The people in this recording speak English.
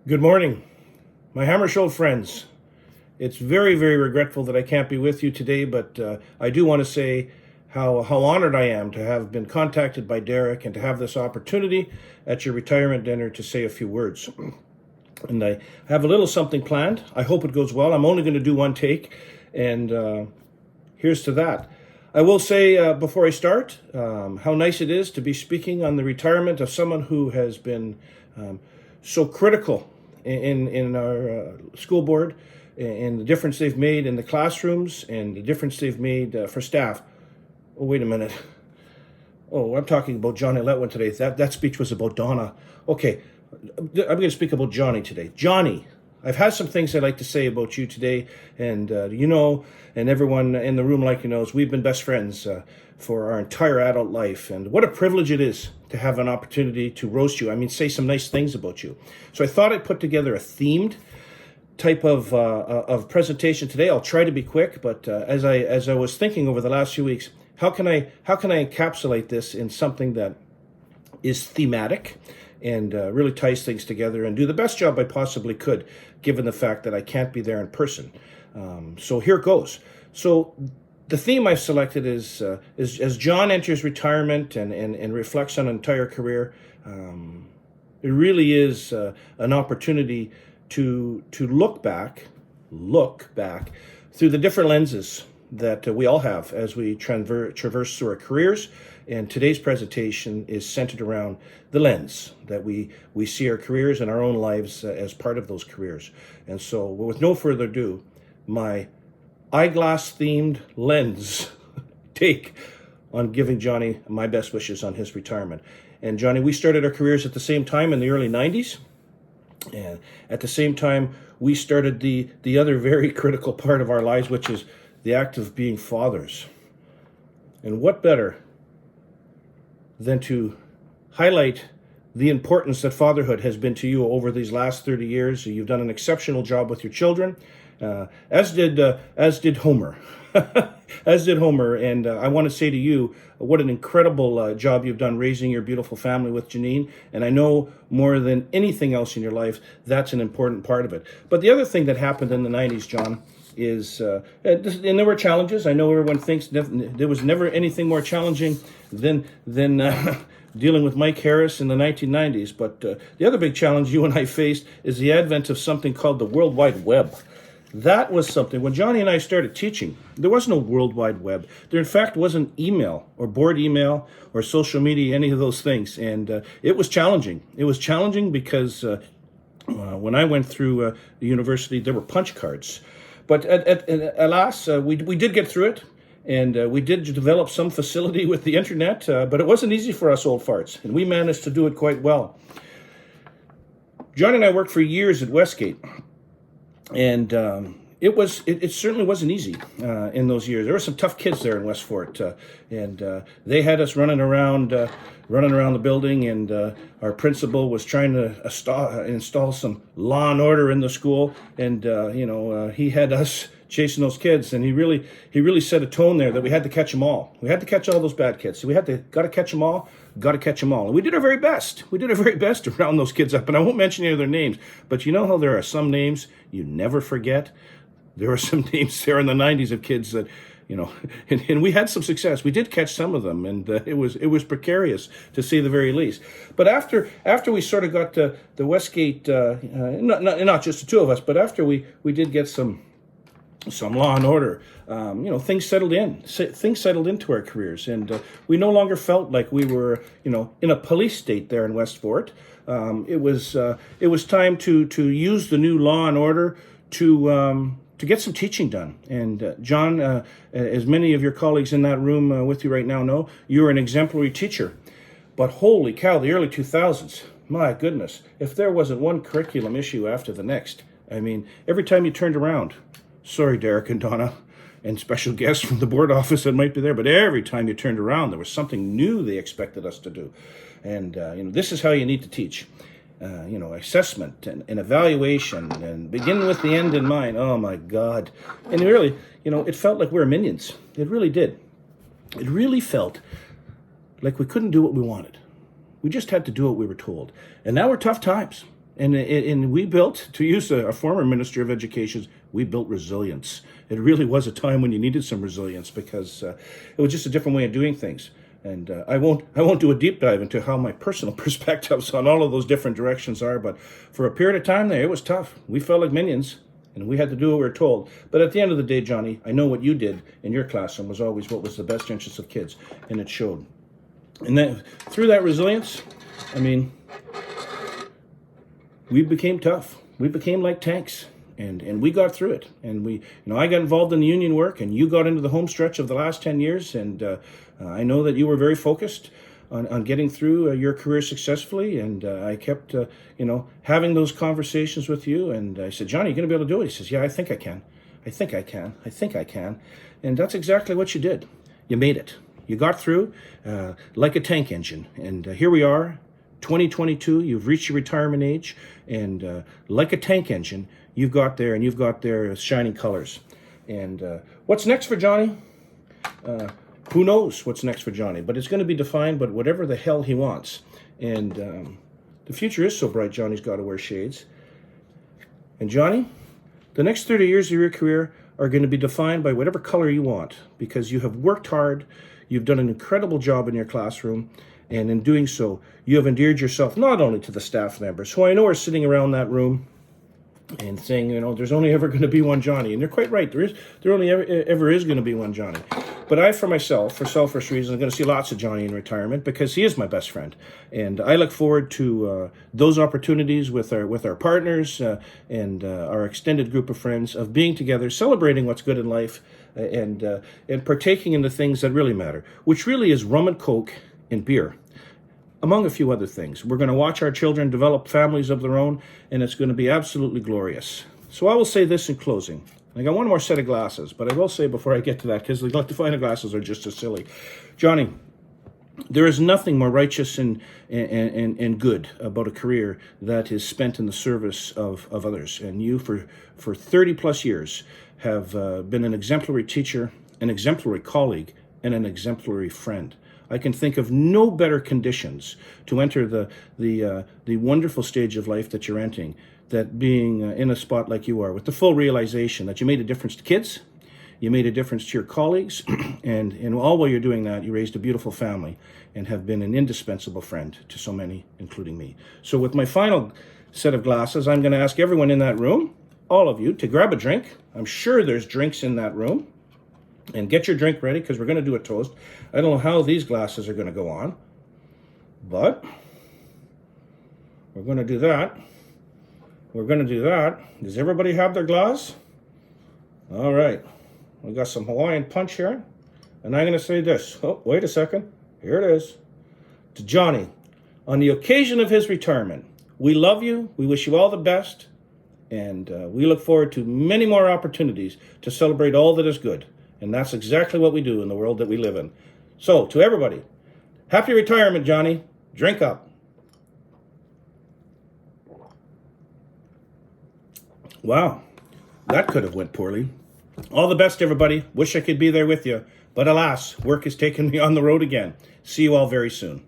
Good morning, my Hammersholt friends. It's very, very regretful that I can't be with you today, but I do want to say how honored I am to have been contacted by Derek and to have this opportunity at your retirement dinner to say a few words. And I have a little something planned. I hope it goes well. I'm only going to do one take, and here's to that. I will say before I start how nice it is to be speaking on the retirement of someone who has been so critical in our school board and the difference they've made in the classrooms and the difference they've made for staff. Oh, wait a minute. Oh, I'm talking about Johnny Letwin today. That speech was about Donna. Okay, I'm going to speak about Johnny today. Johnny, I've had some things I'd like to say about you today, and and everyone in the room knows, we've been best friends for our entire adult life, and what a privilege it is to have an opportunity to roast you. I mean, say some nice things about you. So I thought I'd put together a themed type of presentation today. I'll try to be quick, but as I was thinking over the last few weeks, how can I encapsulate this in something that is thematic and really ties things together and do the best job I possibly could, given the fact that I can't be there in person. So here it goes. So the theme I've selected is as John enters retirement and reflects on an entire career. It really is an opportunity to look back through the different lenses that we all have as we traverse through our careers. And today's presentation is centered around the lens that we see our careers and our own lives as part of those careers. And so with no further ado, my eyeglass-themed lens take on giving Johnny my best wishes on his retirement. And Johnny, we started our careers at the same time in the early 90s. And at the same time, we started the other very critical part of our lives, which is the act of being fathers. And what better than to highlight the importance that fatherhood has been to you over these last 30 years. You've done an exceptional job with your children, as did Homer. As did Homer, and I want to say to you, what an incredible job you've done raising your beautiful family with Janine, and I know more than anything else in your life, that's an important part of it. But the other thing that happened in the 90s, John, is, and there were challenges. I know everyone thinks there was never anything more challenging than dealing with Mike Harris in the 1990s, but the other big challenge you and I faced is the advent of something called the World Wide Web. That was something, when Johnny and I started teaching, there was no World Wide Web. There, in fact, wasn't email or board email or social media, any of those things. And it was challenging. It was challenging because when I went through the university, there were punch cards. But alas, we did get through it. And we did develop some facility with the internet, but it wasn't easy for us old farts. And we managed to do it quite well. Johnny and I worked for years at Westgate. And it certainly wasn't easy in those years. There were some tough kids there in Westfort, and they had us running around the building. And our principal was trying to install some law and order in the school, and he had us chasing those kids, and he really set a tone there that we had to catch them all. We had to catch all those bad kids. So got to catch them all. Got to catch them all. And we did our very best. We did our very best to round those kids up. And I won't mention any of their names. But you know how there are some names you never forget? There are some names there in the 90s of kids that, and we had some success. We did catch some of them. And it was precarious, to say the very least. But after we sort of got the Westgate, not just the two of us, but after we did get some law and order, things settled in. Things settled into our careers, and we no longer felt like we were, in a police state there in Westfort. It was time to use the new law and order to get some teaching done. And John, as many of your colleagues in that room with you right now know, you're an exemplary teacher. But holy cow, the early 2000s, my goodness, if there wasn't one curriculum issue after the next. I mean, every time you turned around, sorry, Derek and Donna, and special guests from the board office that might be there, but every time you turned around, there was something new they expected us to do. And, this is how you need to teach. Assessment and evaluation, and begin with the end in mind. Oh, my God. And really, it felt like we were minions. It really did. It really felt like we couldn't do what we wanted. We just had to do what we were told. And now we're tough times. And we built, to use a former Minister of Education, we built resilience. It really was a time when you needed some resilience because it was just a different way of doing things. And I won't do a deep dive into how my personal perspectives on all of those different directions are, but for a period of time there, it was tough. We felt like minions, and we had to do what we were told. But at the end of the day, Johnny, I know what you did in your classroom was always what was the best interest of kids, and it showed. And then through that resilience, I mean, we became tough. We became like tanks, and we got through it. And I got involved in the union work, and you got into the home stretch of the last 10 years, and I know that you were very focused on getting through your career successfully, and I kept, having those conversations with you, and I said, Johnny, you going to be able to do it? He says, yeah, I think I can. I think I can. I think I can. And that's exactly what you did. You made it. You got through like a tank engine, and here we are, 2022, you've reached your retirement age, and like a tank engine, you've got there shining colors. And what's next for Johnny? Who knows what's next for Johnny, but it's going to be defined by whatever the hell he wants. And the future is so bright, Johnny's got to wear shades. And Johnny, the next 30 years of your career are going to be defined by whatever color you want, because you have worked hard, you've done an incredible job in your classroom, and in doing so, you have endeared yourself not only to the staff members, who I know are sitting around that room and saying, there's only ever going to be one Johnny. And they're quite right. There only ever is going to be one Johnny. But I, for myself, for selfish reasons, I'm going to see lots of Johnny in retirement because he is my best friend. And I look forward to those opportunities with our partners and our extended group of friends of being together, celebrating what's good in life, and partaking in the things that really matter, which really is rum and Coke and beer, among a few other things. We're going to watch our children develop families of their own, and it's going to be absolutely glorious. So I will say this in closing. I got one more set of glasses, but I will say before I get to that, because the Definer glasses are just as silly. Johnny, there is nothing more righteous and good about a career that is spent in the service of others. And you, for 30 plus years, have been an exemplary teacher, an exemplary colleague, and an exemplary friend. I can think of no better conditions to enter the wonderful stage of life that you're entering, that being in a spot like you are, with the full realization that you made a difference to kids, you made a difference to your colleagues, and all while you're doing that, you raised a beautiful family and have been an indispensable friend to so many, including me. So with my final set of glasses, I'm going to ask everyone in that room, all of you, to grab a drink. I'm sure there's drinks in that room. And get your drink ready, because we're going to do a toast. I don't know how these glasses are going to go on, but we're going to do that. We're going to do that. Does everybody have their glass? All right. We got some Hawaiian punch here. And I'm going to say this. Oh, wait a second. Here it is. To Johnny, on the occasion of his retirement, we love you. We wish you all the best. And we look forward to many more opportunities to celebrate all that is good. And that's exactly what we do in the world that we live in. So, to everybody, happy retirement, Johnny. Drink up. Wow, that could have went poorly. All the best, everybody. Wish I could be there with you. But alas, work has taken me on the road again. See you all very soon.